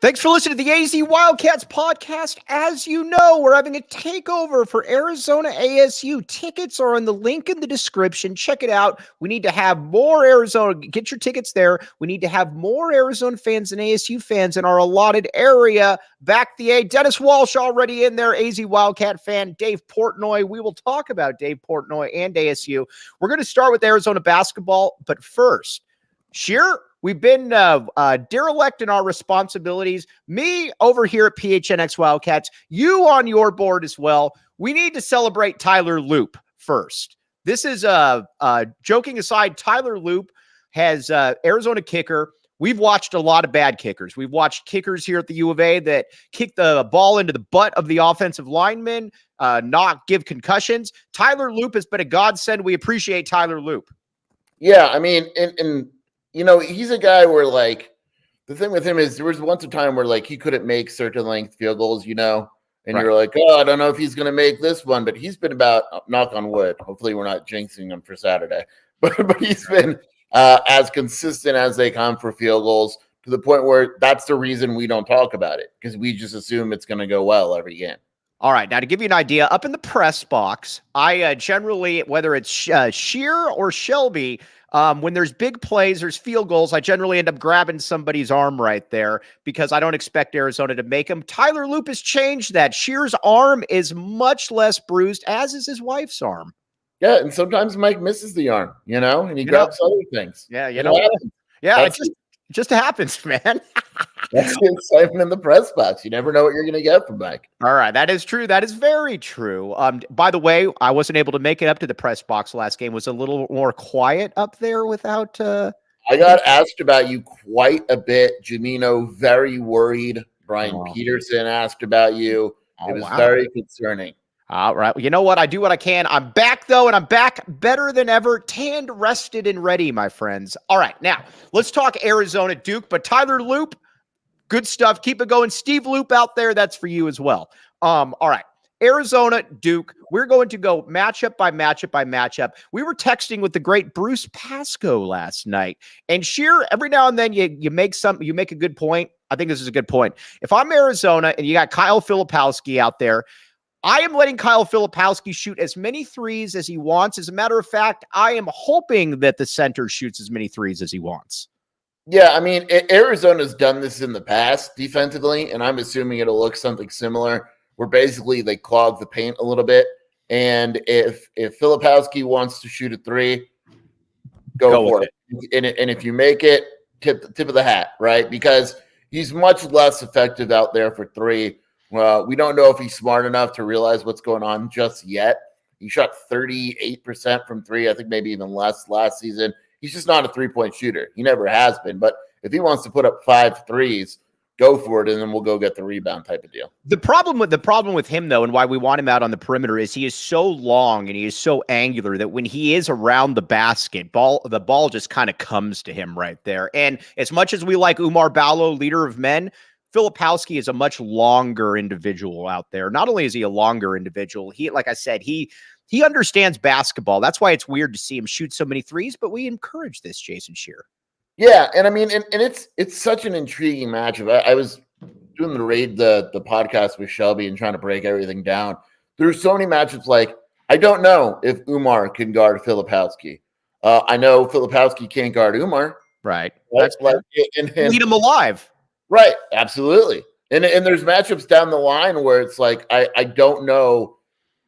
Thanks for listening to the AZ Wildcats podcast. As you know, we're having a takeover for Arizona ASU. Tickets are in the link in the description. Check it out. We need to have more Arizona. Get your tickets there. We need to have more Arizona fans and ASU fans in our allotted area. Back the A. Dennis Walsh already in there. AZ Wildcat fan. Dave Portnoy. We will talk about Dave Portnoy and ASU. We're going to start with Arizona basketball. But first, Scheer, we've been derelict in our responsibilities. Me over here at PHNX Wildcats, you on your board as well. We need to celebrate Tyler Loop first. This is, joking aside, Tyler Loop has Arizona kicker. We've watched a lot of bad kickers. We've watched kickers here at the U of A that kick the ball into the butt of the offensive lineman, not give concussions. Tyler Loop has been a godsend. We appreciate Tyler Loop. Yeah, I mean, you know, he's a guy where, like, the thing with him is there was once a time where, like, he couldn't make certain length field goals, you know, and Right. You're like, oh, I don't know if he's going to make this one, but he's been about, knock on wood, hopefully we're not jinxing him for Saturday, but he's been as consistent as they come for field goals to the point where that's the reason we don't talk about it, because we just assume it's going to go well every game. All right. Now, to give you an idea, up in the press box, I generally, whether it's Scheer or Shelby, when there's big plays, there's field goals, I generally end up grabbing somebody's arm right there because I don't expect Arizona to make them. Tyler Loop has changed that. Scheer's arm is much less bruised, as is his wife's arm. Yeah, and sometimes Mike misses the arm, you know, and he grabs other things. Yeah, you know. Yeah, it just happens, man. That's the excitement in the press box. You never know what you're going to get from Mike. All right. That is true. That is very true. By the way, I wasn't able to make it up to the press box last game. Was a little more quiet up there without. I got asked about you quite a bit. Jamino, very worried. Brian Peterson asked about you. It was very concerning. All right. Well, you know what? I do what I can. I'm back, though, and I'm back better than ever. Tanned, rested, and ready, my friends. All right. Now, let's talk Arizona Duke. But Tyler Loop, good stuff. Keep it going. Steve Loop out there, that's for you as well. All right. Arizona Duke. We're going to go matchup by matchup by matchup. We were texting with the great Bruce Pascoe last night. And Scheer, every now and then you make a good point. I think this is a good point. If I'm Arizona and you got Kyle Filipowski out there, I am letting Kyle Filipowski shoot as many threes as he wants. As a matter of fact, I am hoping that the center shoots as many threes as he wants. Yeah, I mean, Arizona's done this in the past defensively, and I'm assuming it'll look something similar, where basically they clog the paint a little bit. And if Filipowski wants to shoot a three, go for it. And if you make it, tip of the hat, right? Because he's much less effective out there for three. We don't know if he's smart enough to realize what's going on just yet. He shot 38% from three, I think maybe even less last season. He's just not a three-point shooter. He never has been. But if he wants to put up 5 threes, go for it, and then we'll go get the rebound type of deal. The problem with him, though, and why we want him out on the perimeter is he is so long and he is so angular that when he is around the basket, the ball just kind of comes to him right there. And as much as we like Oumar Ballo, leader of men, Filipowski is a much longer individual out there. Not only is he a longer individual, like I said, he understands basketball. That's why it's weird to see him shoot so many threes, but we encourage this, Jason Scheer. Yeah, and I mean, and it's such an intriguing matchup. I was doing the podcast with Shelby and trying to break everything down. There's so many matchups. Like, I don't know if Oumar can guard Filipowski. I know Filipowski can't guard Oumar. Right. That's like lead him alive. Right. Absolutely. And there's matchups down the line where it's like I don't know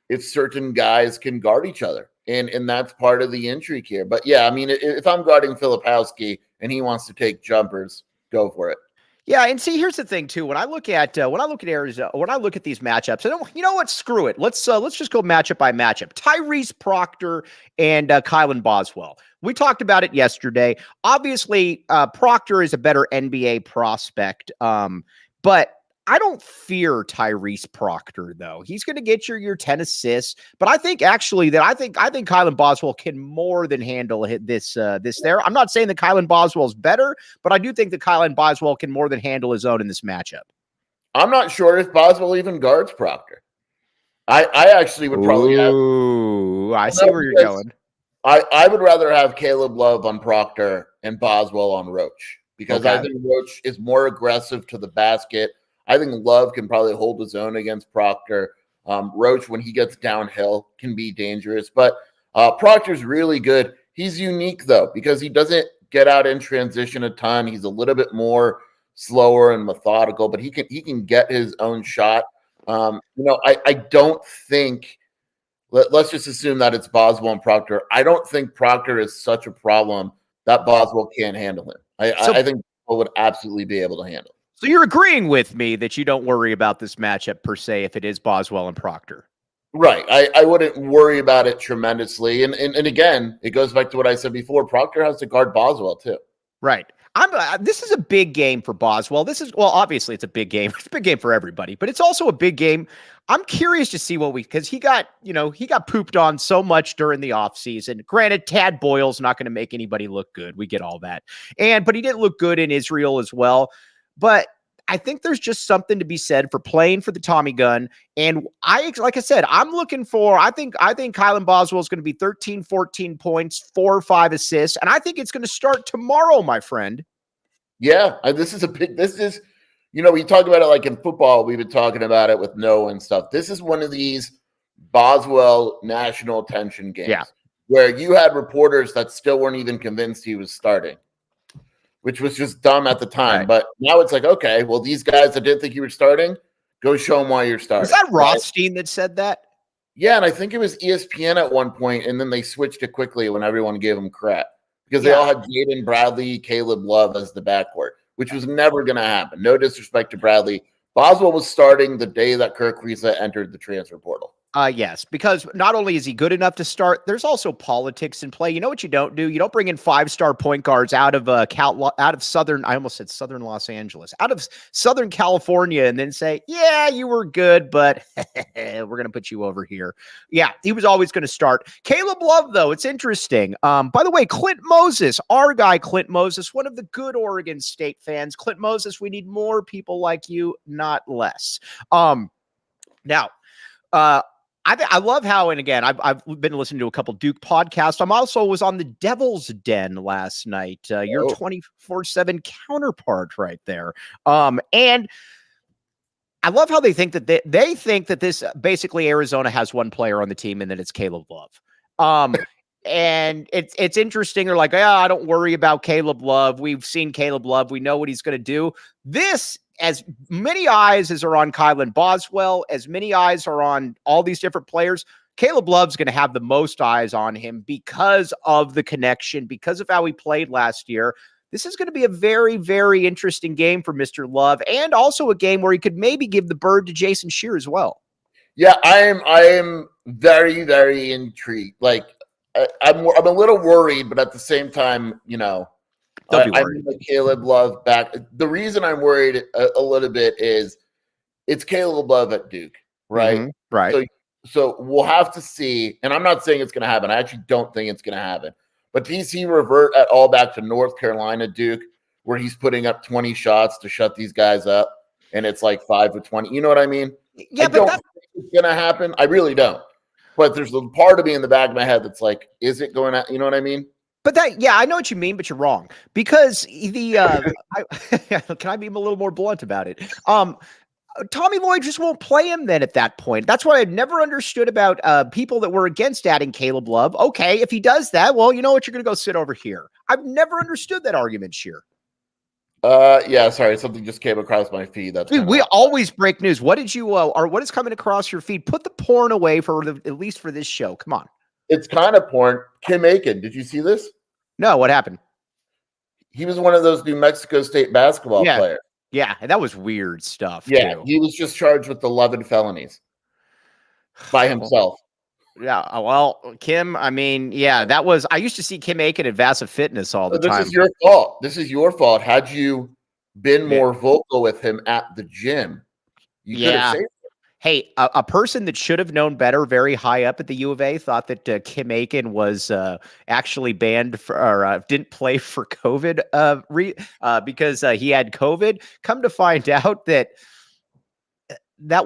if certain guys can guard each other. And that's part of the intrigue here. But yeah, I mean, if I'm guarding Filipowski and he wants to take jumpers, go for it. Yeah, and see, here's the thing too. When I look at Arizona, when I look at these matchups, you know what? Screw it. Let's just go matchup by matchup. Tyrese Proctor and Kylan Boswell. We talked about it yesterday. Obviously, Proctor is a better NBA prospect, but I don't fear Tyrese Proctor, though. He's going to get your 10 assists, but I think actually I think Kylan Boswell can more than handle this there. I'm not saying that Kylan Boswell is better, but I do think that Kylan Boswell can more than handle his own in this matchup. I'm not sure if Boswell even guards Proctor. I actually would probably I see where you're going. I would rather have Caleb Love on Proctor and Boswell on Roach. because I think Roach is more aggressive to the basket. I think Love can probably hold his own against Proctor. Roach, when he gets downhill, can be dangerous. But Proctor's really good. He's unique, though, because he doesn't get out in transition a ton. He's a little bit more slower and methodical, but he can get his own shot. I don't think let's just assume that it's Boswell and Proctor. I don't think Proctor is such a problem that Boswell can't handle him. I think Boswell would absolutely be able to handle it. So you're agreeing with me that you don't worry about this matchup per se if it is Boswell and Proctor. Right. I wouldn't worry about it tremendously. And again, it goes back to what I said before. Proctor has to guard Boswell too. Right. This is a big game for Boswell. Obviously it's a big game. It's a big game for everybody, but it's also a big game. I'm curious to see because he got pooped on so much during the offseason. Granted, Tad Boyle's not going to make anybody look good. We get all that. But he didn't look good in Israel as well. But I think there's just something to be said for playing for the Tommy gun. And like I said, I'm looking for, I think Kylan Boswell is going to be 13, 14 points, 4 or 5 assists. And I think it's going to start tomorrow, my friend. Yeah. We talk about it like in football. We've been talking about it with Noah and stuff. This is one of these Boswell national attention games where you had reporters that still weren't even convinced he was starting, which was just dumb at the time. Right. But now it's like, okay, well, these guys that didn't think you were starting, go show them why you're starting. Was that Rothstein that said that? Yeah, and I think it was ESPN at one point, and then they switched it quickly when everyone gave them crap because they all had Jaden Bradley, Caleb Love as the backcourt, which was never going to happen. No disrespect to Bradley. Boswell was starting the day that Kirk Risa entered the transfer portal. Yes, because not only is he good enough to start, there's also politics in play. You know what you don't do? You don't bring in 5-star point guards out of Southern. I almost said Southern Los Angeles, out of Southern California, and then say, "Yeah, you were good, but we're going to put you over here." Yeah, he was always going to start. Caleb Love, though, it's interesting. By the way, Clint Moses, our guy, Clint Moses, one of the good Oregon State fans. Clint Moses, we need more people like you, not less. Now. I love how, and again, I've been listening to a couple Duke podcasts. I'm also was on the Devil's Den last night. Your 24/7 counterpart right there. And I love how they think that they think that this basically Arizona has one player on the team and that it's Caleb Love. And it's interesting. They're like, I don't worry about Caleb Love. We've seen Caleb Love. We know what he's going to do. As many eyes as are on Kylan Boswell, as many eyes are on all these different players, Caleb Love's going to have the most eyes on him because of the connection, because of how he played last year. This is going to be a very, very interesting game for Mr. Love, and also a game where he could maybe give the bird to Jason Scheer as well. Yeah, I am very, very intrigued. Like, I'm a little worried, but at the same time, I'm the Caleb Love back. The reason I'm worried a little bit is it's Caleb Love at Duke, right? Mm-hmm, right. So we'll have to see. And I'm not saying it's going to happen. I actually don't think it's going to happen. But does he revert at all back to North Carolina Duke, where he's putting up 20 shots to shut these guys up, and it's like 5 to 20? You know what I mean? Yeah, I don't think it's going to happen. I really don't. But there's a part of me in the back of my head that's like, is it going to? You know what I mean? But I know what you mean, but you're wrong because can I be a little more blunt about it? Tommy Lloyd just won't play him then at that point. That's what I've never understood about people that were against adding Caleb Love. Okay, if he does that, well, you know what? You're going to go sit over here. I've never understood that argument, Scheer. Yeah, sorry, something just came across my feed. We always break news. What did you or what is coming across your feed? Put the porn away at least for this show. Come on. It's kind of porn. Kim Aiken, did you see this? No, what happened? He was one of those New Mexico State basketball players. Yeah, and that was weird stuff. Yeah, too. He was just charged with 11 felonies by himself. Yeah, well, Kim, I mean, that was. I used to see Kim Aiken at Vasa Fitness all the time. This is your fault. This is your fault. Had you been more vocal with him at the gym, you could have saved him. Hey, a person that should have known better, very high up at the U of A, thought that Kim Aiken was actually banned or didn't play for COVID because he had COVID. Come to find out that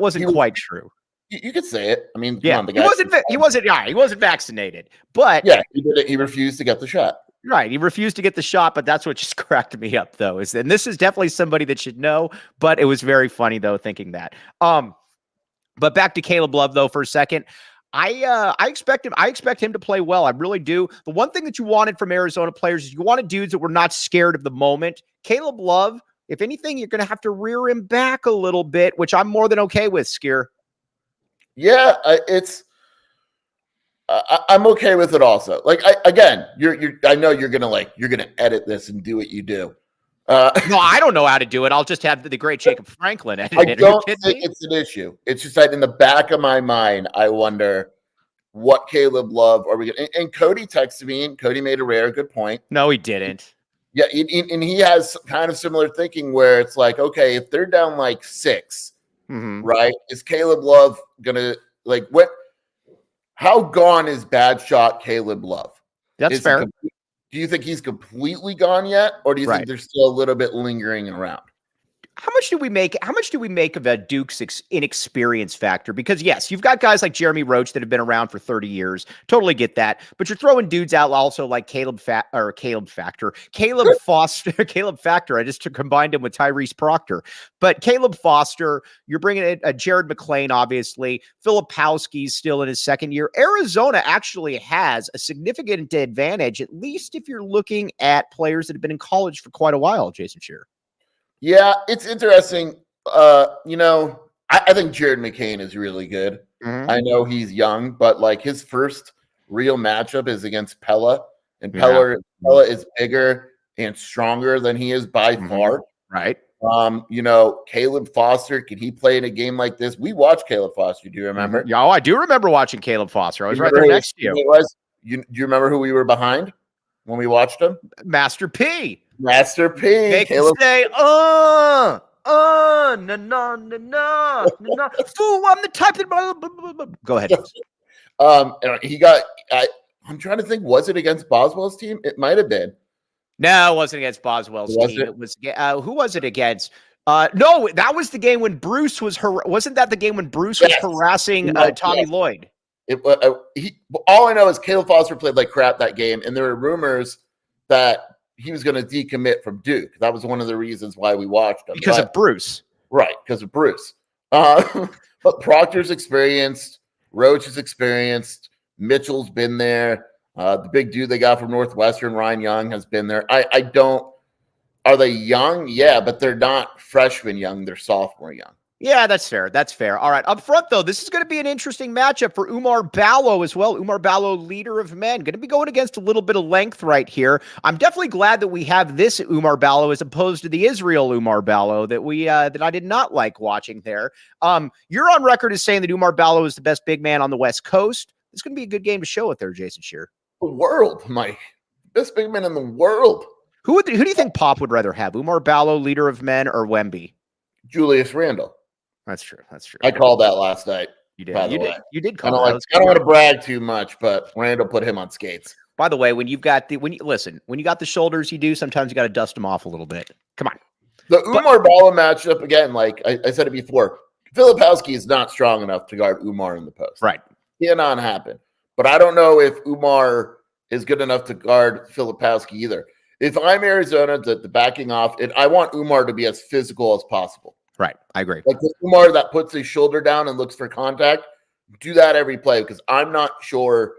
wasn't quite true. You could say it. I mean, come on, the guy he wasn't vaccinated, but he did it. He refused to get the shot. Right. He refused to get the shot, but that's what just cracked me up, though. And this is definitely somebody that should know, but it was very funny, though, thinking that. But back to Caleb Love, though, for a second. I expect him to play well. I really do. The one thing that you wanted from Arizona players is you wanted dudes that were not scared of the moment. Caleb Love, if anything, you're going to have to rear him back a little bit, which I'm more than okay with, Scheer. Yeah, I'm okay with it also. Like, I know you're gonna edit this and do what you do. No, I don't know how to do it. I'll just have the great Jacob Franklin edit it. I don't think it's an issue. It's just that in the back of my mind, I wonder what Caleb Love are we going to. And Cody texted me, and Cody made a rare good point. No, he didn't. Yeah, and he has kind of similar thinking where it's like, okay, if they're down like 6, right? Is Caleb Love gonna like what? How gone is bad shot Caleb Love? That's fair. Do you think he's completely gone yet, or do you think there's still a little bit lingering around? How much do we make of a Duke's inexperience factor? Because yes, you've got guys like Jeremy Roach that have been around for 30 years. Totally get that. But you're throwing dudes out also like Caleb Factor. I just combined him with Tyrese Proctor. But Caleb Foster, you're bringing in Jared McClain, obviously. Filipowski's still in his second year. Arizona actually has a significant advantage, at least if you're looking at players that have been in college for quite a while, Jason Scheer. Yeah, it's interesting. I think Jared McCain is really good. I know he's young, but like his first real matchup is against Pella, and Pella is bigger and stronger than he is by far. Right. Caleb Foster, could he play in a game like this? We watched Caleb Foster. Do you remember? Yeah, I do remember watching Caleb Foster. I was right there next to you. Do you remember who we were behind when we watched him? Master P. Master P. They can say, no. Fool, I'm the type that blah, blah, blah, blah. Go ahead. He got. I'm trying to think. Was it against Boswell's team? It might have been. No, it wasn't against Boswell's team. It was. Who was it against? No, that was the game when Bruce was. Wasn't that the game when Bruce was harassing Tommy Lloyd? All I know is Caleb Foster played like crap that game, and there were rumors that he was going to decommit from Duke. That was one of the reasons why we watched him. Because of Bruce. Right, because of Bruce. But Proctor's experienced. Roach is experienced. Mitchell's been there. The big dude they got from Northwestern, Ryan Young, has been there. Are they young? Yeah, but they're not freshman young. They're sophomore young. Yeah, that's fair. That's fair. All right. Up front, though, this is going to be an interesting matchup for Oumar Ballo as well. Oumar Ballo, leader of men, going to be going against a little bit of length right here. I'm definitely glad that we have this Oumar Ballo as opposed to the Israel Oumar Ballo that I did not like watching there. You're on record as saying that Oumar Ballo is the best big man on the West Coast. It's going to be a good game to show it there, Jason Scheer. The world, Mike. Best big man in the world. Who do you think Pop would rather have? Oumar Ballo, leader of men, or Wemby? Julius Randle. That's true. That's true. I called that last night. You did. You did call that. I don't want to brag too much, but Randall put him on skates. By the way, when you got the shoulders, sometimes you got to dust them off a little bit. Come on. The Oumar Ballo matchup again, like I said it before, Filipowski is not strong enough to guard Oumar in the post. Right. Cannot happen. But I don't know if Oumar is good enough to guard Filipowski either. If I'm Arizona, the backing off, I want Oumar to be as physical as possible. Right. I agree. Like the Oumar that puts his shoulder down and looks for contact, do that every play because I'm not sure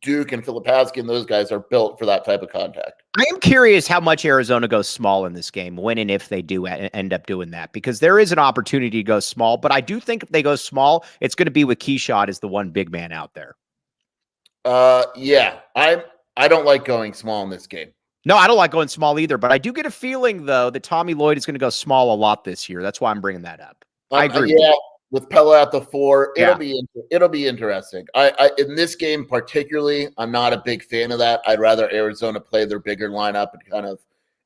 Duke and Filipowski and those guys are built for that type of contact. I am curious how much Arizona goes small in this game, when and if they do end up doing that, because there is an opportunity to go small. But I do think if they go small, it's going to be with Keyshot as the one big man out there. Yeah, I don't like going small in this game. No, I don't like going small either, but I do get a feeling, though, that Tommy Lloyd is going to go small a lot this year. That's why I'm bringing that up. I agree. Yeah, with Pella at the 4, it'll be interesting. I in this game particularly, I'm not a big fan of that. I'd rather Arizona play their bigger lineup and kind of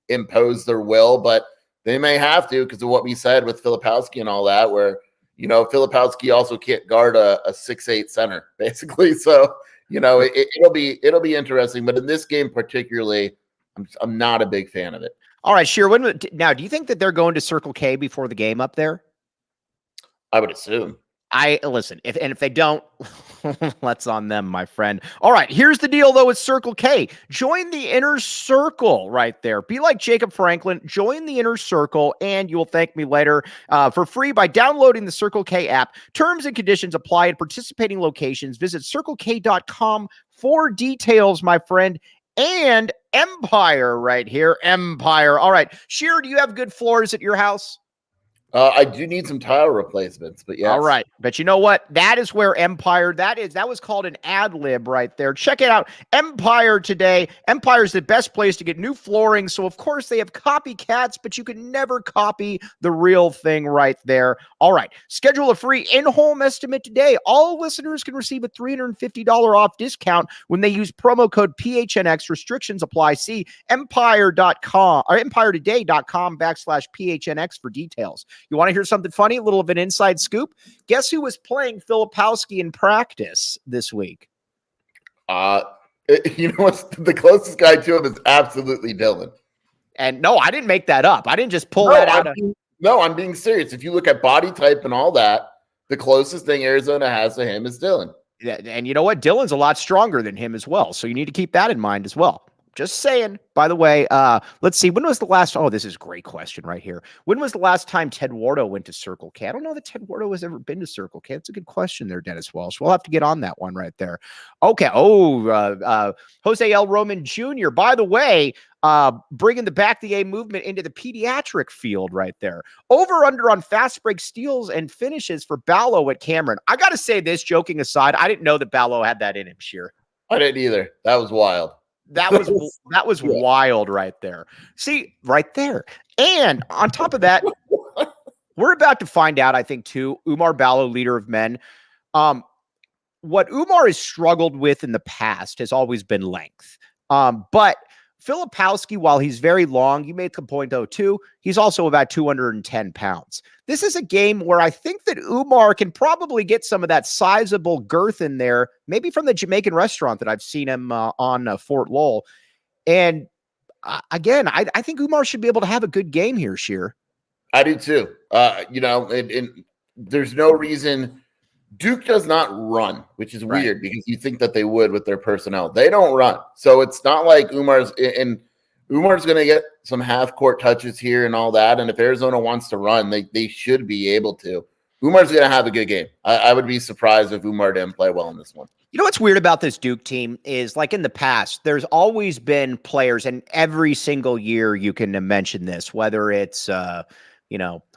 impose their will, but they may have to because of what we said with Filipowski and all that, where, Filipowski also can't guard a 6'8" center, basically. So, it'll be interesting. But in this game particularly, I'm not a big fan of it. All right, Scheer. Now, do you think that they're going to Circle K before the game up there? I would assume. I listen, if they don't, that's on them, my friend. All right, here's the deal though with Circle K. Join the inner circle right there. Be like Jacob Franklin, join the inner circle, and you will thank me later for free by downloading the Circle K app. Terms and conditions apply at participating locations. Visit circlek.com for details, my friend. And Empire right here. Empire. All right. Scheer, do you have good floors at your house? I do need some tile replacements, but yes. All right. But you know what? That is where Empire, that was called an ad lib right there. Check it out. Empire today. Empire is the best place to get new flooring. So, of course, they have copycats, but you can never copy the real thing right there. All right. Schedule a free in-home estimate today. All listeners can receive a $350 off discount when they use promo code PHNX. Restrictions apply. See empire.com or empiretoday.com/PHNX for details. You want to hear something funny? A little of an inside scoop? Guess who was playing Filipowski in practice this week? You know what's the closest guy to him is absolutely Dillon. And no, I didn't make that up. I didn't just pull that out. I'm being serious. If you look at body type and all that, the closest thing Arizona has to him is Dillon. Yeah, and you know what? Dillon's a lot stronger than him as well. So you need to keep that in mind as well. Just saying. By the way, let's see. When was the last? Oh, this is a great question right here. When was the last time Ted Wardo went to Circle K? I don't know that Ted Wardo has ever been to Circle K. That's a good question there, Dennis Welsh. We'll have to get on that one right there. Okay. Jose L. Roman Jr. By the way, bringing the back the A movement into the pediatric field right there. Over under on fast break steals and finishes for Ballo at Cameron. I got to say this, joking aside, I didn't know that Ballo had that in him, Scheer. I didn't either. That was wild. That was wild right there. See, right there. And on top of that, we're about to find out, I think, too, Oumar Ballo, leader of men. What Oumar has struggled with in the past has always been length. But Filipowski, while he's very long, you made the point, though, too, he's also about 210 pounds. This is a game where I think that Oumar can probably get some of that sizable girth in there, maybe from the Jamaican restaurant that I've seen him on Fort Lowell. And again, I think Oumar should be able to have a good game here, Scheer. I do, too. And there's no reason. Duke does not run, which is weird because you think that they would with their personnel. They don't run. So it's not like Oumar's going to get some half-court touches here and all that. And if Arizona wants to run, they should be able to. Oumar's going to have a good game. I would be surprised if Oumar didn't play well in this one. You know what's weird about this Duke team is, like in the past, there's always been players, and every single year you can mention this, whether it's,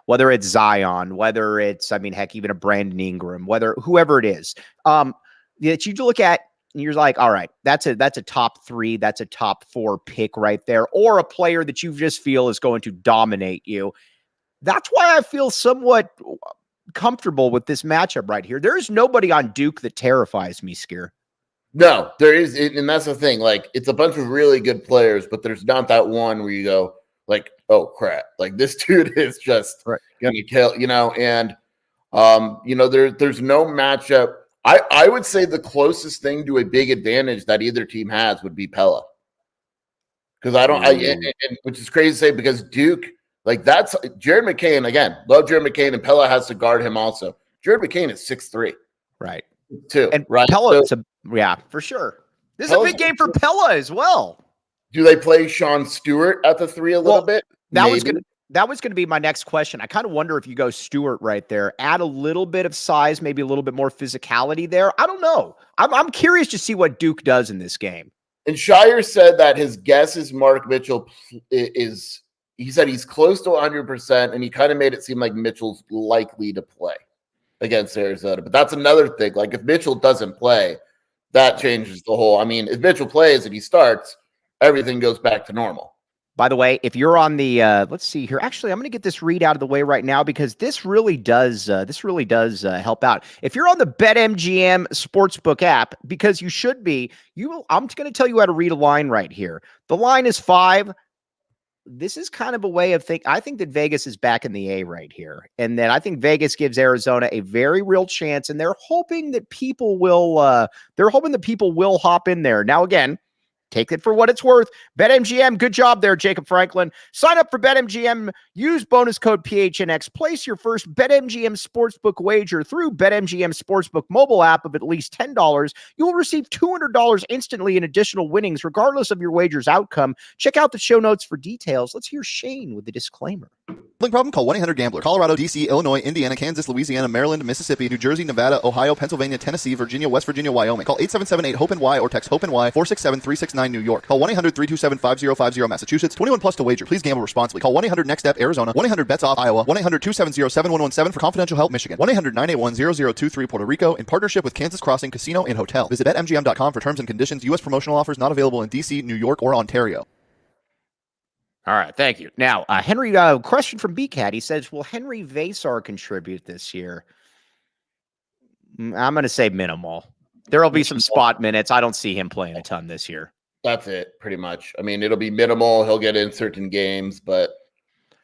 whether it's Zion, whether it's, heck, even a Brandon Ingram, whoever it is, that you look at and you're like, all right, that's a top 3, that's a top 4 pick right there, or a player that you just feel is going to dominate you. That's why I feel somewhat comfortable with this matchup right here. There is nobody on Duke that terrifies me, Scheer. No, there is, and that's the thing. Like, it's a bunch of really good players, but there's not that one where you go, like, oh crap, like this dude is just gonna kill, and there's no matchup. I would say the closest thing to a big advantage that either team has would be Pella. Because which is crazy to say, because Duke, like, that's Jared McCain, again, love Jared McCain, and Pella has to guard him also. Jared McCain is 6'3". Right. Too. And right. Pella, for sure. This is a big game for Pella as well. Do they play Sean Stewart at the 3 a little bit? That was going to be my next question. I kind of wonder if you go Stewart right there, add a little bit of size, maybe a little bit more physicality there. I don't know. I'm curious to see what Duke does in this game. And Scheer said that his guess is Mark Mitchell is. He said he's close to 100%, and he kind of made it seem like Mitchell's likely to play against Arizona. But that's another thing. Like, if Mitchell doesn't play, that changes the whole. If Mitchell plays and he starts, everything goes back to normal. By the way, if you're on the, let's see here. Actually, I'm going to get this read out of the way right now because this really does help out. If you're on the BetMGM Sportsbook app, because you should be, I'm going to tell you how to read a line right here. The line is 5. This is kind of a way of I think that Vegas is back in the A right here. And then I think Vegas gives Arizona a very real chance. And they're hoping that people will hop in there. Now, again, Take it for what it's worth. BetMGM, good job there, Jacob Franklin. Sign up for BetMGM. Use bonus code PHNX. Place your first BetMGM Sportsbook wager through BetMGM Sportsbook mobile app of at least $10. You will receive $200 instantly in additional winnings, regardless of your wager's outcome. Check out the show notes for details. Let's hear Shane with the disclaimer. Problem? Call 1-800-GAMBLER. Colorado, D.C., Illinois, Indiana, Kansas, Louisiana, Maryland, Mississippi, New Jersey, Nevada, Ohio, Pennsylvania, Tennessee, Virginia, West Virginia, Wyoming. Call 877-8-HOPENY or text HOPENY 467-369 New York. Call 1-800-327-5050 Massachusetts. 21 plus to wager. Please gamble responsibly. Call 1-800-NEXT-STEP Arizona. 1-800-BETS-OFF Iowa. 1-800-270-7117 for confidential help Michigan. 1-800-981-0023 Puerto Rico in partnership with Kansas Crossing Casino and Hotel. Visit BetMGM.com for terms and conditions. U.S. promotional offers not available in D.C., New York, or Ontario. All right, thank you. Now, Henry, question from BCAT. He says, will Henry Vasar contribute this year? I'm going to say minimal. There will be some spot minutes. I don't see him playing a ton this year. That's it, pretty much. I mean, it'll be minimal. He'll get in certain games, but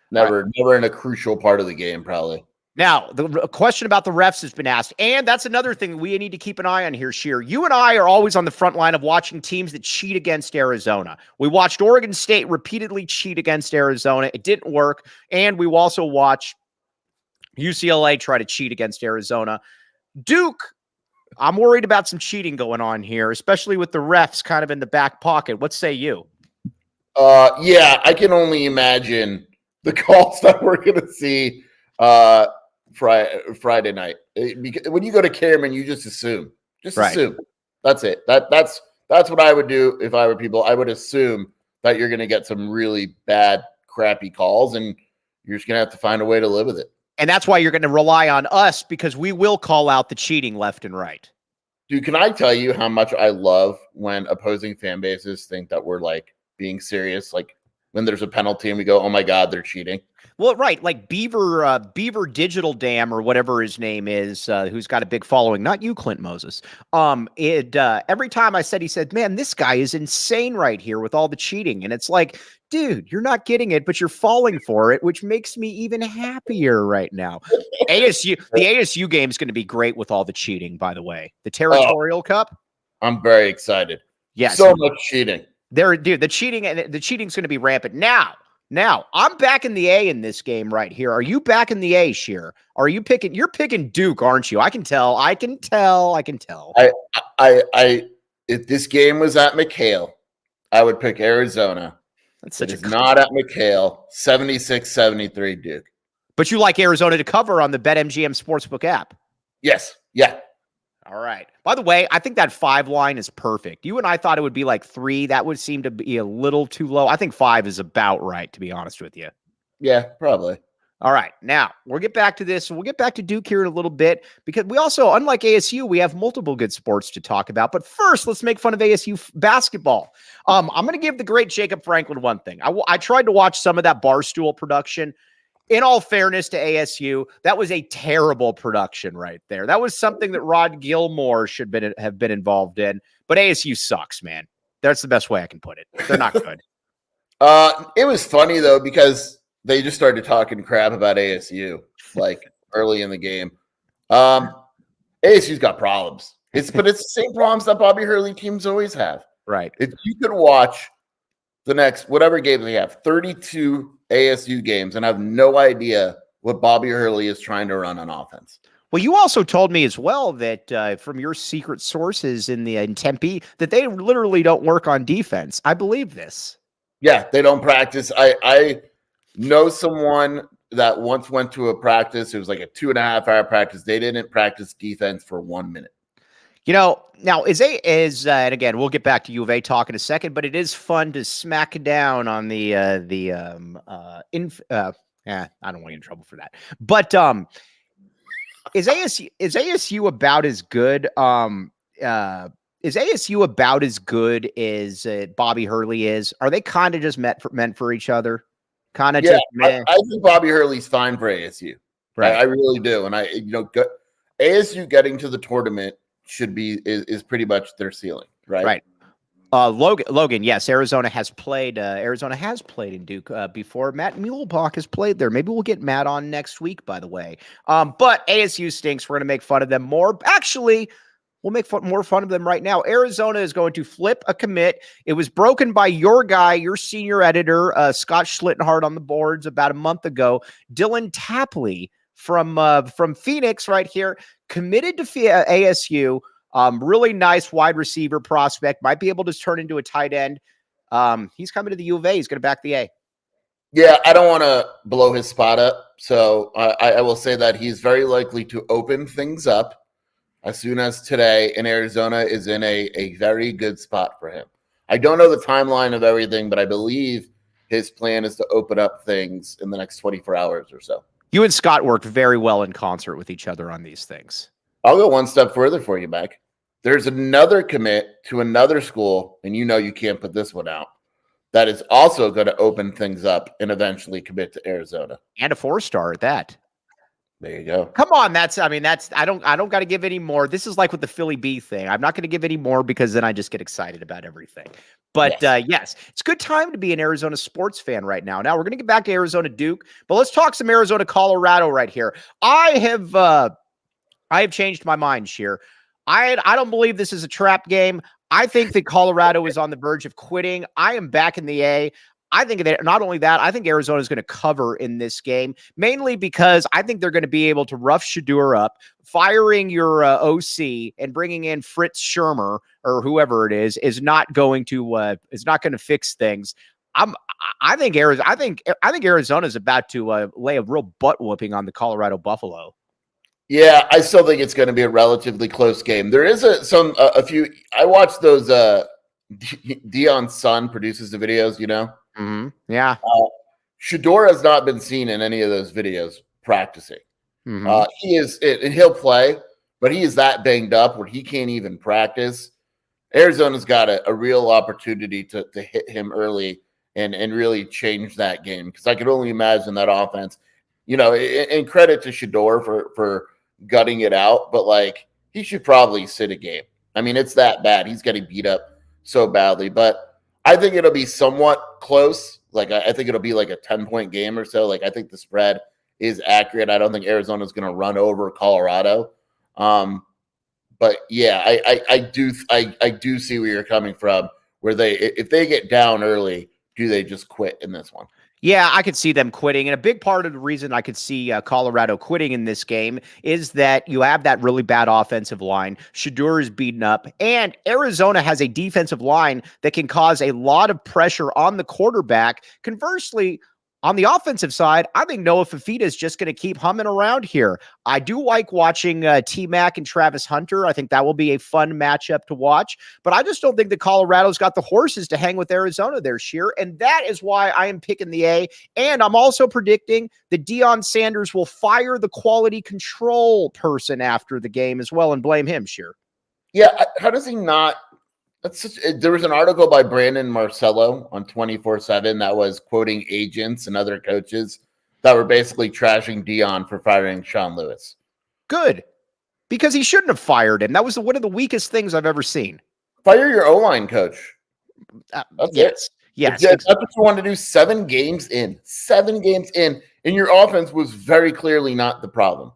never in a crucial part of the game, probably. Now, the question about the refs has been asked, and that's another thing we need to keep an eye on here, Scheer. You and I are always on the front line of watching teams that cheat against Arizona. We watched Oregon State repeatedly cheat against Arizona. It didn't work, and we also watched UCLA try to cheat against Arizona. Duke, I'm worried about some cheating going on here, especially with the refs kind of in the back pocket. What say you? Yeah, I can only imagine the calls that we're going to see Friday night. Because when you go to Cameron, you just assume. Assume. That's it. That's what I would do if I were people. I would assume that you're going to get some really bad, crappy calls, and you're just going to have to find a way to live with it. And that's why you're going to rely on us, because we will call out the cheating left and right. Dude, can I tell you how much I love when opposing fan bases think that we're like being serious? Like when there's a penalty and we go, oh my God, they're cheating. Well, right. Like Beaver Digital Dam or whatever his name is, who's got a big following. Not you, Clint Moses. Every time I said, he said, man, this guy is insane right here with all the cheating. And it's like, dude, you're not getting it, but you're falling for it, which makes me even happier right now. The ASU game is going to be great with all the cheating, by the way. The Territorial Cup. I'm very excited. Yes. So much cheating. The cheating's going to be rampant. Now, I'm backing the A in this game right here. Are you backing the A, Scheer? You're picking Duke, aren't you? I can tell. If this game was at McHale, I would pick Arizona. That's such It's not at McHale. 76-73 Duke. But you like Arizona to cover on the BetMGM Sportsbook app. Yes. Yeah. All right. By the way, I think that 5 line is perfect. You and I thought it would be like 3. That would seem to be a little too low. I think 5 is about right, to be honest with you. Yeah, probably. All right. Now, we'll get back to this. We'll get back to Duke here in a little bit, because we also, unlike ASU, we have multiple good sports to talk about. But first, let's make fun of ASU basketball. I'm going to give the great Jacob Franklin one thing. I tried to watch some of that Barstool production. In all fairness to ASU, that was a terrible production right there. That was something that Rod Gilmore should have been involved in. But ASU sucks, man. That's the best way I can put it. They're not good. It was funny, though, because they just started talking crap about ASU, like, early in the game. ASU's got problems. But it's the same problems that Bobby Hurley teams always have. Right. If you could watch the next, whatever game they have, 32 ASU games, and I have no idea what Bobby Hurley is trying to run on offense. Well, you also told me as well that from your secret sources in Tempe that they literally don't work on defense. I believe this. Yeah, they don't practice. I know someone that once went to a practice. It was like a 2.5-hour practice. They didn't practice defense for 1 minute. You know, now and again, we'll get back to U of A talk in a second, but it is fun to smack down on I don't want to get in trouble for that. But is ASU about as good? Is ASU about as good as Bobby Hurley is? Are they kind of just meant for each other? Kind of, I think Bobby Hurley's fine for ASU. Right, I really do, and ASU getting to the tournament is pretty much their ceiling, right? Right. Logan, yes, Arizona has played in Duke before. Matt Muehlbach has played there. Maybe we'll get Matt on next week, by the way. But ASU stinks. We're going to make fun of them more. Actually, We'll make more fun of them right now. Arizona is going to flip a commit. It was broken by your guy, your senior editor, Scott Schlittenhardt on the boards about a month ago. Dylan Tapley from Phoenix right here, committed to ASU. Really nice wide receiver prospect. Might be able to turn into a tight end. He's coming to the U of A. He's going to back the A. Yeah, I don't want to blow his spot up. So I will say that he's very likely to open things up as soon as today, and Arizona is in a very good spot for him. I don't know the timeline of everything, but I believe his plan is to open up things in the next 24 hours or so. You and Scott worked very well in concert with each other on these things. I'll go one step further for you, Mac. There's another commit to another school, and you know you can't put this one out, that is also going to open things up and eventually commit to Arizona. And a 4-star at that. There you go. Come on, I don't got to give any more. This is like with the Philly B thing. I'm not going to give any more because then I just get excited about everything. But yes, it's a good time to be an Arizona sports fan right now. Now we're going to get back to Arizona Duke, but let's talk some Arizona Colorado right here. I have changed my mind, Scheer. I don't believe this is a trap game. I think that Colorado is on the verge of quitting. I am back in the A. I think that not only that, I think Arizona is going to cover in this game, mainly because I think they're going to be able to rough Scheer up, firing your OC and bringing in Fritz Shermer or whoever it is not going to fix things. I think Arizona is about to lay a real butt whooping on the Colorado Buffalo. Yeah, I still think it's going to be a relatively close game. There is a few. I watched those. Deion's son produces the videos, you know. Mm-hmm. Yeah. Scheer has not been seen in any of those videos practicing. Mm-hmm. He is, and he'll play, but he is that banged up where he can't even practice. Arizona's got a real opportunity to hit him early and really change that game, because I could only imagine that offense. You know, and credit to Scheer for gutting it out, but like he should probably sit a game. I mean, it's that bad. He's getting beat up so badly, but I think it'll be somewhat close. Like, I think it'll be like a 10-point game or so. Like, I think the spread is accurate. I don't think Arizona's going to run over Colorado. But yeah, I do see where you're coming from, where if they get down early, do they just quit in this one? Yeah, I could see them quitting. And a big part of the reason I could see Colorado quitting in this game is that you have that really bad offensive line. Scheer is beaten up, and Arizona has a defensive line that can cause a lot of pressure on the quarterback. Conversely, on the offensive side, I think Noah Fifita is just going to keep humming around here. I do like watching T-Mac and Travis Hunter. I think that will be a fun matchup to watch, but I just don't think that Colorado's got the horses to hang with Arizona there, Scheer, and that is why I am picking the A, and I'm also predicting that Deion Sanders will fire the quality control person after the game as well and blame him, Scheer. Yeah, how does he not? There was an article by Brandon Marcello on 24/7 that was quoting agents and other coaches that were basically trashing Deion for firing Sean Lewis. Good, because he shouldn't have fired him. That was one of the weakest things I've ever seen. Fire your O-line coach. Yes. Yes, that's what you want to do. 7 games in, and your offense was very clearly not the problem.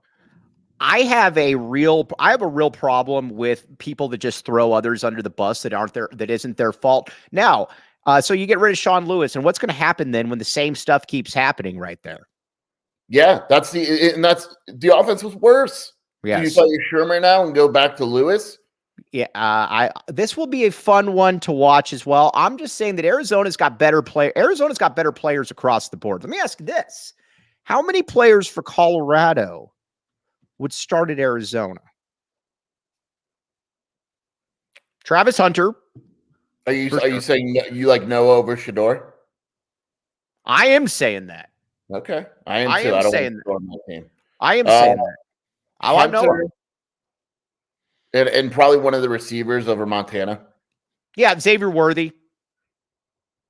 I have a real problem with people that just throw others under the bus that isn't their fault. Now, so you get rid of Sean Lewis, and what's going to happen then when the same stuff keeps happening right there? Yeah, that's the offense was worse. Yes. Do you fire Shermer now and go back to Lewis? Yeah, this will be a fun one to watch as well. I'm just saying that Arizona's got better players across the board. Let me ask this: how many players for Colorado would start at Arizona? Travis Hunter. Are you saying you like Noah over Scheer? I am saying that. Okay, I am too. I don't saying want to my team. I am saying that. I want Noah. And probably one of the receivers over Montana. Yeah, Xavier Worthy.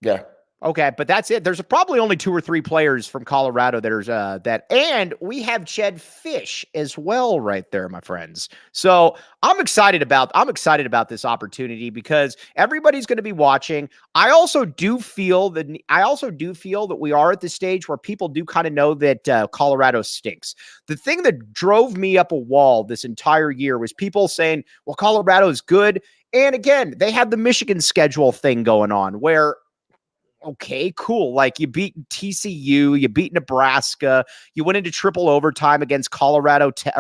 Yeah. Okay, but that's it. There's probably only 2 or 3 players from Colorado that are and we have Jedd Fisch as well right there, my friends. So I'm excited about this opportunity because everybody's going to be watching. I also do feel that we are at the stage where people do kind of know that Colorado stinks. The thing that drove me up a wall this entire year was people saying, "Well, Colorado is good," and again, they had the Michigan schedule thing going on where. Okay, cool. Like you beat TCU, you beat Nebraska, you went into triple overtime against Colorado State.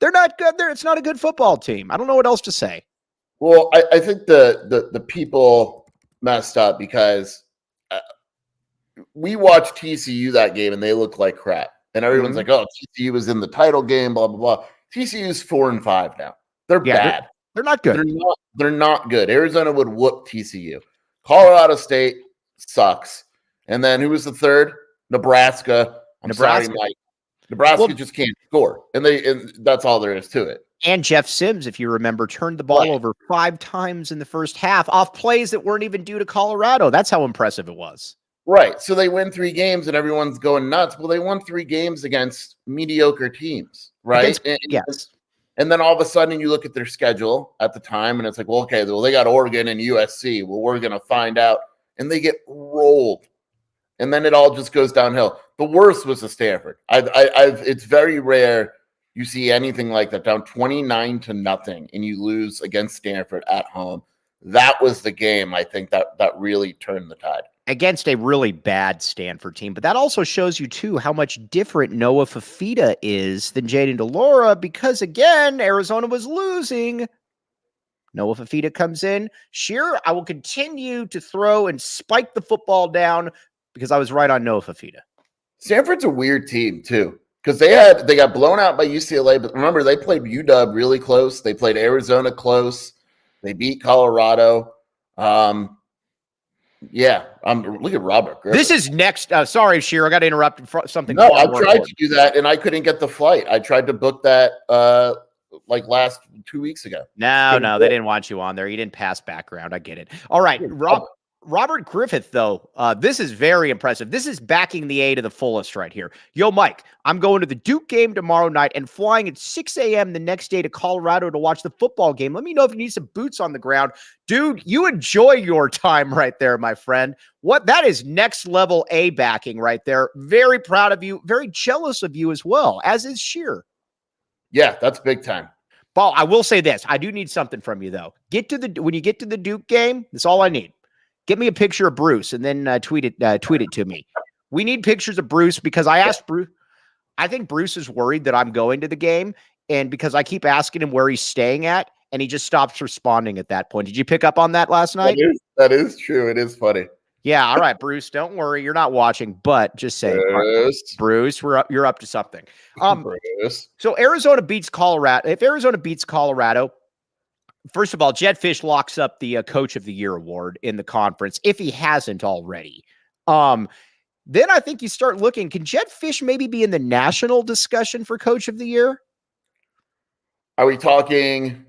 They're not good. It's not a good football team. I don't know what else to say. Well, I think the people messed up because we watched TCU that game and they looked like crap. And everyone's like, oh, TCU was in the title game, blah, blah, blah. TCU's 4-5 now. They're bad. They're not good. They're not good. Arizona would whoop TCU. Colorado State sucks. And then who was the third? Nebraska. Sorry, Mike. Nebraska just can't score. And that's all there is to it. And Jeff Sims, if you remember, turned the ball over 5 times in the first half off plays that weren't even due to Colorado. That's how impressive it was. Right. So they win 3 games and everyone's going nuts. Well, they won 3 games against mediocre teams, right? Yes. And then all of a sudden you look at their schedule at the time and it's like, well, okay, well, they got Oregon and USC. Well, we're going to find out. And they get rolled. And then it all just goes downhill. The worst was the Stanford. It's very rare you see anything like that, down 29-0 and you lose against Stanford at home. That was the game, I think, that really turned the tide. Against a really bad Stanford team. But that also shows you, too, how much different Noah Fifita is than Jayden de Laura because, again, Arizona was losing. Noah Fifita comes in. Scheer, I will continue to throw and spike the football down because I was right on Noah Fifita. Stanford's a weird team, too, because they got blown out by UCLA. But remember, they played UW really close. They played Arizona close. They beat Colorado. Look at Robert Griffith. This is next. Sorry, Scheer, I got to interrupt something. No, I tried to do that, and I couldn't get the flight. I tried to book that last 2 weeks ago. No, they didn't want you on there. You didn't pass background. I get it. All right, Robert Griffith, though, this is very impressive. This is backing the A to the fullest right here. Yo, Mike, I'm going to the Duke game tomorrow night and flying at 6 a.m. the next day to Colorado to watch the football game. Let me know if you need some boots on the ground. Dude, you enjoy your time right there, my friend. That is next level A backing right there. Very proud of you. Very jealous of you as well, as is Scheer. Yeah, that's big time. Paul, I will say this. I do need something from you, though. When you get to the Duke game, that's all I need. Get me a picture of Bruce and then tweet it to me. We need pictures of Bruce because I asked Bruce. I think Bruce is worried that I'm going to the game, and because I keep asking him where he's staying at, and he just stops responding at that point. Did you pick up on that last night? That is true. It is funny. Yeah. All right, Bruce. Don't worry. You're not watching, but just say, Bruce, you're up to something. Bruce. So Arizona beats Colorado. If Arizona beats Colorado. First of all, Jedd Fisch locks up the Coach of the Year award in the conference, if he hasn't already. Then I think you start looking, can Jedd Fisch maybe be in the national discussion for Coach of the Year? Are we talking?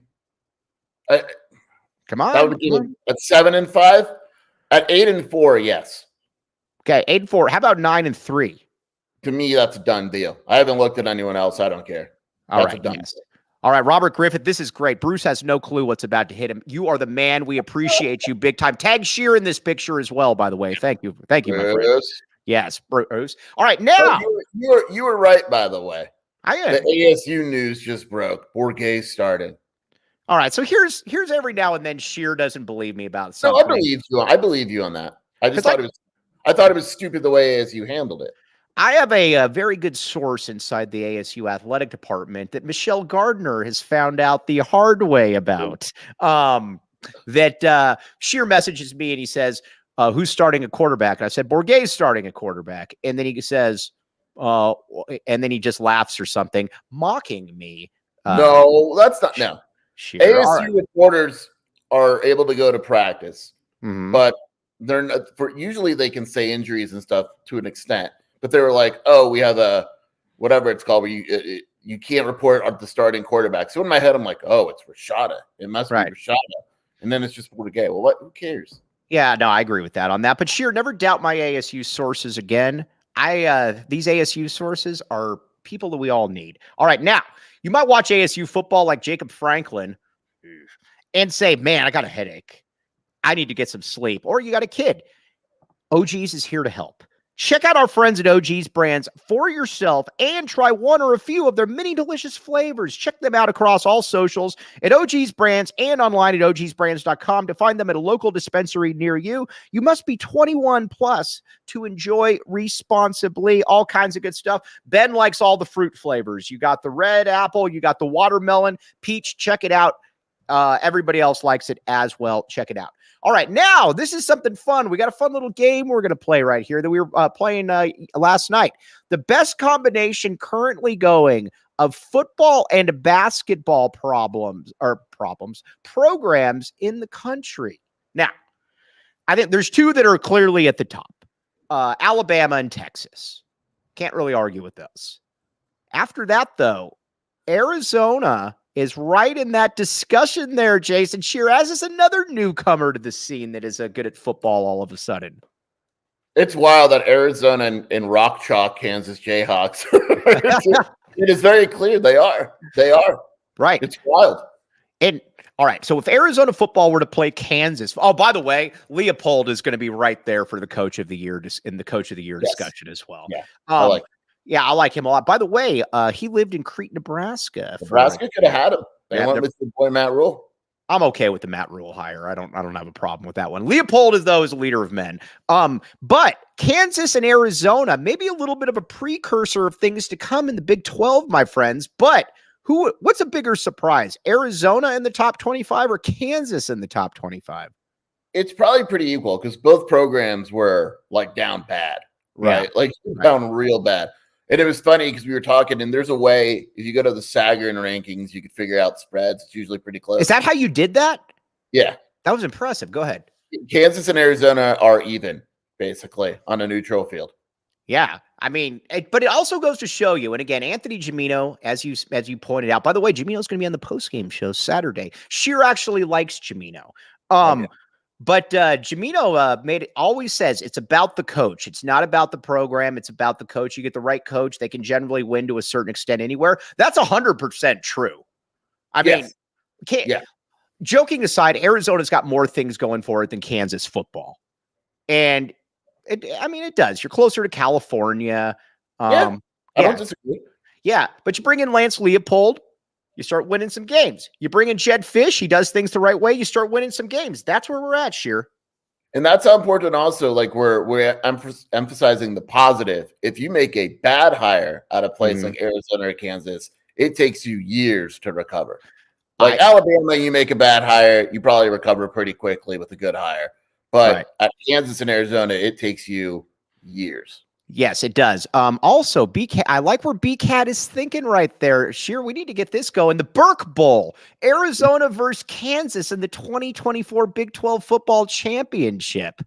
Come on. That would be at 7-5? At 8-4, yes. Okay, 8-4. How about 9-3? To me, that's a done deal. I haven't looked at anyone else. I don't care. All right, yes. All right, Robert Griffith, this is great. Bruce has no clue what's about to hit him. You are the man. We appreciate you big time. Tag Scheer in this picture as well, by the way. Thank you. Thank you, my friend. Yes, Bruce. All right, now. You were right, by the way. I am. The ASU news just broke. Bourget started. All right, so here's every now and then Scheer doesn't believe me about something. No, I believe you on that. I thought it was stupid the way ASU handled it. I have a very good source inside the ASU athletic department that Michelle Gardner has found out the hard way about. That Scheer messages me and he says, who's starting a quarterback? And I said, Bourget's starting a quarterback. And then he says, and then he just laughs or something, mocking me. No, that's not. No. Scheer, ASU reporters are able to go to practice, but they're not, usually they can say injuries and stuff to an extent. But they were like, oh, we have a whatever it's called where you can't report on the starting quarterback. So in my head, I'm like, oh, it's Rashada. It must be Rashada. and then it's just Watergate. Well, who cares? Yeah, no, I agree with that on that. But Scheer, never doubt my ASU sources again. These ASU sources are people that we all need. All right, now you might watch ASU football like Jacob Franklin and say, man, I got a headache. I need to get some sleep. Or you got a kid. OG's is here to help. Check out our friends at OG's Brands for yourself and try one or a few of their many delicious flavors. Check them out across all socials at OG's Brands and online at ogsbrands.com to find them at a local dispensary near you. You must be 21 plus to enjoy responsibly. All kinds of good stuff. Ben likes all the fruit flavors. You got the red apple, you got the watermelon, peach. Check it out. Everybody else likes it as well. Check it out. All right, now this is something fun. We got a fun little game we're going to play right here that we were playing last night. The best combination currently going of football and basketball programs in the country. Now, I think there's two that are clearly at the top. Alabama and Texas. Can't really argue with those. After that, though, Arizona is right in that discussion there, Jason. Scheer, as is another newcomer to the scene that is good at football all of a sudden. It's wild that Arizona and Rock Chalk Kansas Jayhawks. It is very clear they are. They are. Right. It's wild. And all right, so if Arizona football were to play Kansas, oh, by the way, Leopold is going to be right there for the coach of the year in the coach of the year discussion as well. Yeah, I like him a lot. By the way, he lived in Crete, Nebraska. Nebraska could have had him. They went with the boy Matt Rule. I'm okay with the Matt Rule hire. I don't have a problem with that one. Leopold is a leader of men. But Kansas and Arizona, maybe a little bit of a precursor of things to come in the Big 12, my friends. But what's a bigger surprise? Arizona in the top 25 or Kansas in the top 25? It's probably pretty equal because both programs were like down bad, right? Down real bad. And it was funny because we were talking, and there's a way, if you go to the Sagarin rankings, you could figure out spreads. It's usually pretty close. Is that how you did that? Yeah. That was impressive. Go ahead. Kansas and Arizona are even, basically, on a neutral field. Yeah. I mean, but it also goes to show you, and again, Anthony Gimino, as you pointed out, by the way, Gimino's going to be on the postgame show Saturday. Scheer actually likes Gimino. But Gimino always says it's about the coach. It's not about the program. It's about the coach. You get the right coach, they can generally win to a certain extent anywhere. That's 100% true. I mean, joking aside, Arizona's got more things going for it than Kansas football. And it does. You're closer to California. I don't disagree. Yeah, but you bring in Lance Leopold, you start winning some games. You bring in Jedd Fisch, he does things the right way, you start winning some games. That's where we're at, Scheer. And that's how important also, like we're emphasizing the positive. If you make a bad hire at a place like Arizona or Kansas, it takes you years to recover. Like Alabama, you make a bad hire, you probably recover pretty quickly with a good hire. But at Kansas and Arizona, it takes you years. Yes, it does. Also, BCAT, I like where BCAT is thinking right there. Scheer, we need to get this going. The Burke Bowl, Arizona versus Kansas in the 2024 Big 12 Football Championship.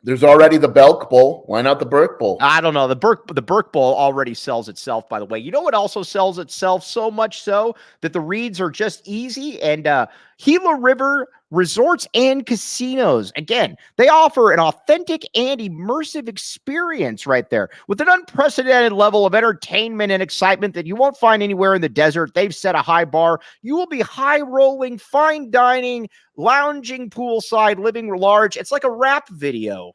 There's already the Belk Bowl. Why not the Burke Bowl? I don't know. The Burke Bowl already sells itself, by the way. You know what also sells itself so much so that the reads are just easy? And Gila River Resorts and Casinos. Again, they offer an authentic and immersive experience right there with an unprecedented level of entertainment and excitement that you won't find anywhere in the desert. They've set a high bar. You will be high-rolling, fine dining, lounging poolside, living large. It's like a rap video.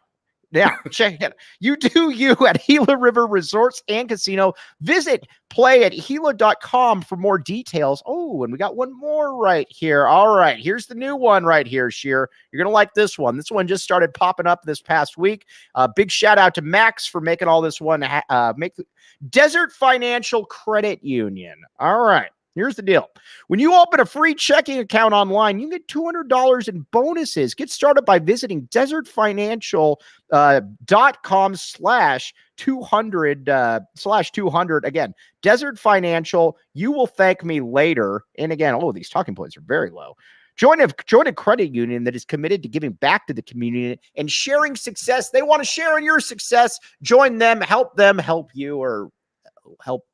Yeah, check it. You do you at Gila River Resorts and Casino. Visit play@gila.com for more details. Oh, and we got one more right here. All right, here's the new one right here, Scheer. You're going to like this one. This one just started popping up this past week. Big shout out to Max for making all this one. Desert Financial Credit Union. All right. Here's the deal. When you open a free checking account online, you get $200 in bonuses. Get started by visiting desertfinancial.com/200. Again, Desert Financial. You will thank me later. And again, these talking points are very low. Join a credit union that is committed to giving back to the community and sharing success. They want to share in your success. Join them, help you, or help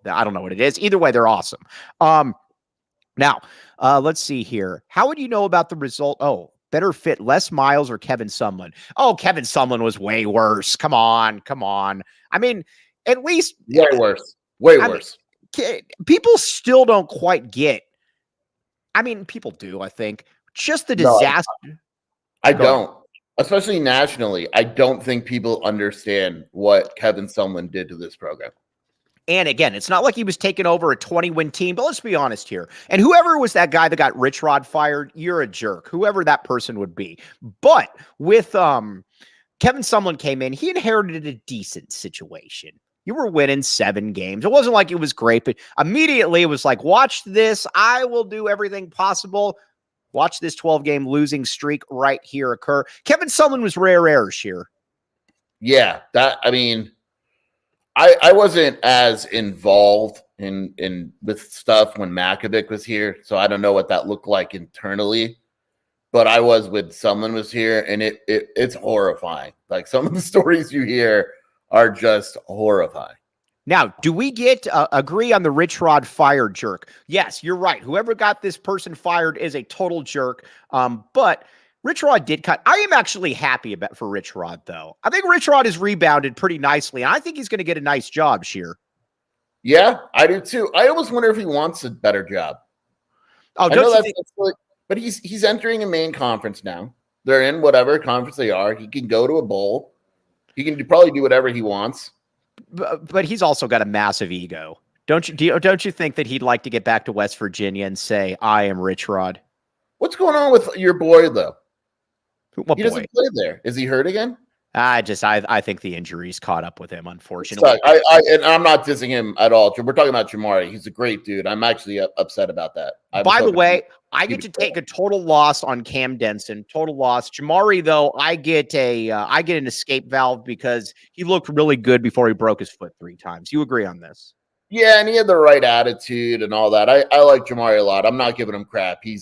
them. I don't know what it is. Either way, they're awesome. Now, let's see here. How would you know about the result? Oh, better fit Les Miles or Kevin Sumlin? Oh, Kevin Sumlin was way worse. Come on. I mean, at least Way worse. Way worse. People still don't quite get. I mean, people do, I think. Just the No, disaster. I don't. Especially nationally. I don't think people understand what Kevin Sumlin did to this program. And again, it's not like he was taking over a 20-win team, but let's be honest here. And whoever was that guy that got Rich Rod fired, you're a jerk, whoever that person would be. But with Kevin Sumlin came in, he inherited a decent situation. You were winning 7 games. It wasn't like it was great, but immediately it was like, watch this. I will do everything possible. Watch this 12-game losing streak right here occur. Kevin Sumlin was rare air, Scheer. Yeah, I wasn't as involved in with stuff when Makovic was here, so I don't know what that looked like internally. But I was when Sumlin was here, and it's horrifying. Like some of the stories you hear are just horrifying. Now, do we get agree on the Rich Rod fired jerk? Yes, you're right. Whoever got this person fired is a total jerk. But Rich Rod did cut. I am actually happy for Rich Rod, though. I think Rich Rod has rebounded pretty nicely, and I think he's going to get a nice job, Scheer. Yeah, I do too. I almost wonder if he wants a better job. Oh, but he's entering a main conference now. They're in whatever conference they are. He can go to a bowl. He can probably do whatever he wants. But he's also got a massive ego. Don't you think that he'd like to get back to West Virginia and say, I am Rich Rod? What's going on with your boy, though? What he boy? Doesn't play there. Is he hurt again? I think the injuries caught up with him, unfortunately. And I'm not dissing him at all. We're talking about Jamari. He's a great dude. I'm actually upset about that. By the way, I get to take a total loss on Cam Denson. Total loss. Jamari, though, I get an escape valve because he looked really good before he broke his foot 3 times. You agree on this? Yeah, and he had the right attitude and all that. I like Jamari a lot. I'm not giving him crap. He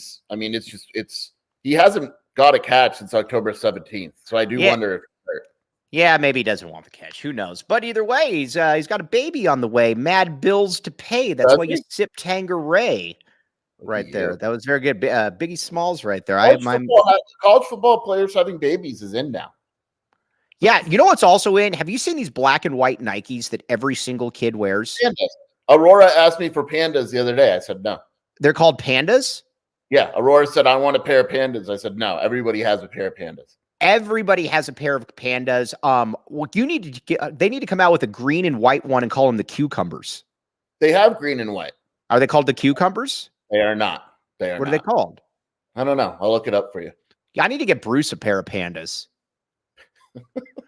hasn't got a catch since October 17th. So I do wonder if he's hurt. Yeah, maybe he doesn't want the catch. Who knows? But either way, he's got a baby on the way. Mad bills to pay. That's why you sip Tanqueray right there. That was very good. Biggie Smalls right there. College football players having babies is in now. Yeah, you know what's also in? Have you seen these black and white Nikes that every single kid wears? Pandas. Aurora asked me for pandas the other day. I said no. They're called pandas? Yeah, Aurora said, I want a pair of pandas. I said, no, everybody has a pair of pandas. Everybody has a pair of pandas. What you need to get, they need to come out with a green and white one and call them the cucumbers. They have green and white. Are they called the cucumbers? They are not. What are they called? I don't know. I'll look it up for you. Yeah, I need to get Bruce a pair of pandas.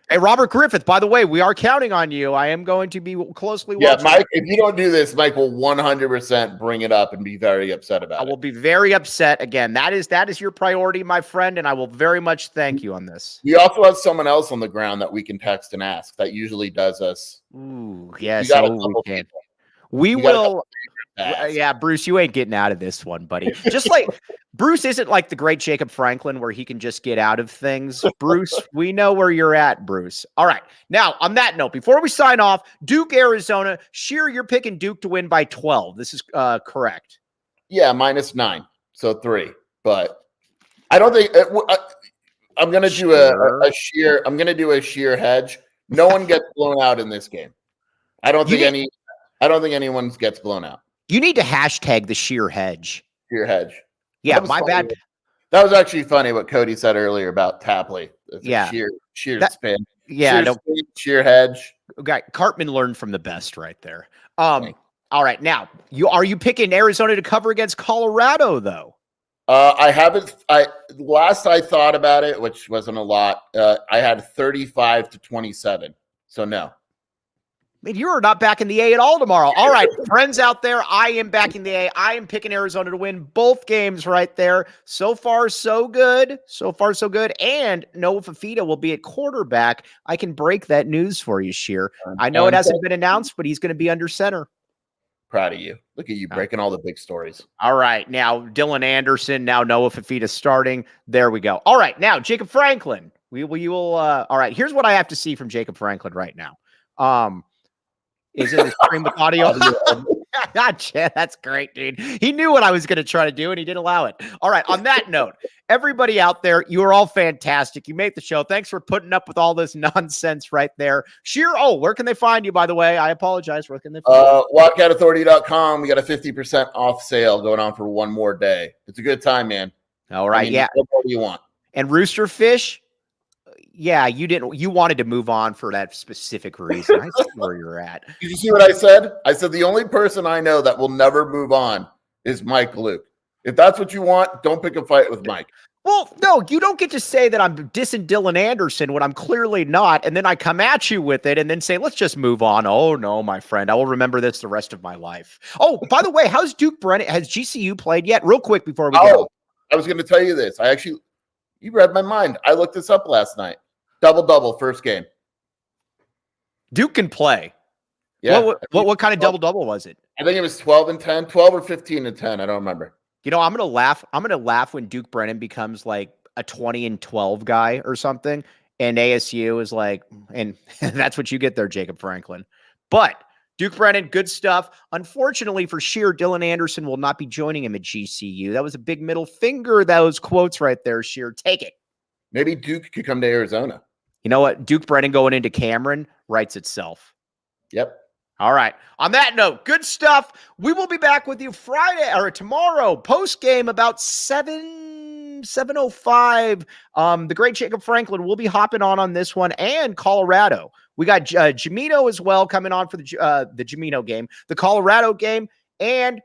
Hey, Robert Griffith, by the way, we are counting on you. I am going to be closely watching. Yeah, Mike, if you don't do this, Mike will 100% bring it up and be very upset about it. I will be very upset. Again, that is your priority, my friend, and I will very much thank you on this. We also have someone else on the ground that we can text and ask that usually does us. Ooh, yes, we can. We will. Yeah, Bruce, you ain't getting out of this one, buddy. Just like Bruce isn't like the great Jacob Franklin where he can just get out of things. Bruce, we know where you're at, Bruce. All right. Now, on that note, before we sign off, Duke, Arizona. Scheer, you're picking Duke to win by 12. This is correct. Yeah, -9. So 3. But I don't think I'm going to do a Scheer. I'm going to do a Scheer hedge. No one gets blown out in this game. I don't think anyone gets blown out. You need to hashtag the Scheer hedge. Scheer hedge. Yeah, my bad. That was actually funny what Cody said earlier about Tapley. Yeah. Scheer spin. Yeah. Scheer hedge. Okay. Cartman learned from the best right there. All right. Now, are you picking Arizona to cover against Colorado, though? I haven't. Last I thought about it, which wasn't a lot, I had 35-27. So no. I mean, you are not backing the A at all tomorrow. All right, friends out there, I am backing the A. I am picking Arizona to win both games right there. So far, so good. So far, so good. And Noah Fifita will be at quarterback. I can break that news for you, Scheer. I know it hasn't been announced, but he's going to be under center. Proud of you. Look at you breaking all the big stories. All right, now Dylan Anderson, now Noah Fifita starting. There we go. All right, now Jacob Franklin. We will. All right, here's what I have to see from Jacob Franklin right now. Is it the stream with audio? Gotcha. That's great, dude. He knew what I was going to try to do, and he didn't allow it. All right. On that note, everybody out there, you are all fantastic. You made the show. Thanks for putting up with all this nonsense right there. Scheer, where can they find you, by the way? I apologize. Where can they find you? Walkoutauthority.com. We got a 50% off sale going on for one more day. It's a good time, man. All right. What more do you want? And Rooster Fish, you wanted to move on for that specific reason. I see where you're at. Did you see what I said? I said the only person I know that will never move on is Mike Luke. If that's what you want, don't pick a fight with Mike. Well, no, you don't get to say that I'm dissing Dylan Anderson when I'm clearly not, and then I come at you with it and then say, let's just move on. Oh, no, my friend. I will remember this the rest of my life. Oh, by the way, how's Duke Brennan? Has GCU played yet? Real quick before we go. I was going to tell you this. You read my mind. I looked this up last night. Double-double, first game. Duke can play. Yeah. What kind of double-double was it? I think it was 12 and 10, 12 or 15 and 10. I don't remember. You know, I'm going to laugh. I'm going to laugh when Duke Brennan becomes like a 20 and 12 guy or something. And ASU is like, and that's what you get there, Jacob Franklin. But Duke Brennan, good stuff. Unfortunately for Scheer, Dylan Anderson will not be joining him at GCU. That was a big middle finger, those quotes right there, Scheer. Take it. Maybe Duke could come to Arizona. You know what? Duke Brennan going into Cameron writes itself. Yep. All right. On that note, good stuff. We will be back with you Friday or tomorrow, post game about 7:05. The great Jacob Franklin will be hopping on this one, and Colorado. We got Jamino as well coming on for the Jamino game, the Colorado game, and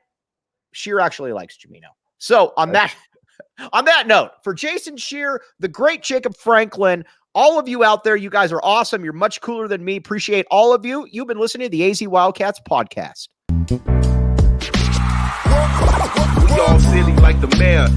Scheer actually likes Jamino. So on that note, for Jason Scheer, the great Jacob Franklin, all of you out there, you guys are awesome. You're much cooler than me. Appreciate all of you. You've been listening to the AZ Wildcats podcast. We all silly like the mayor.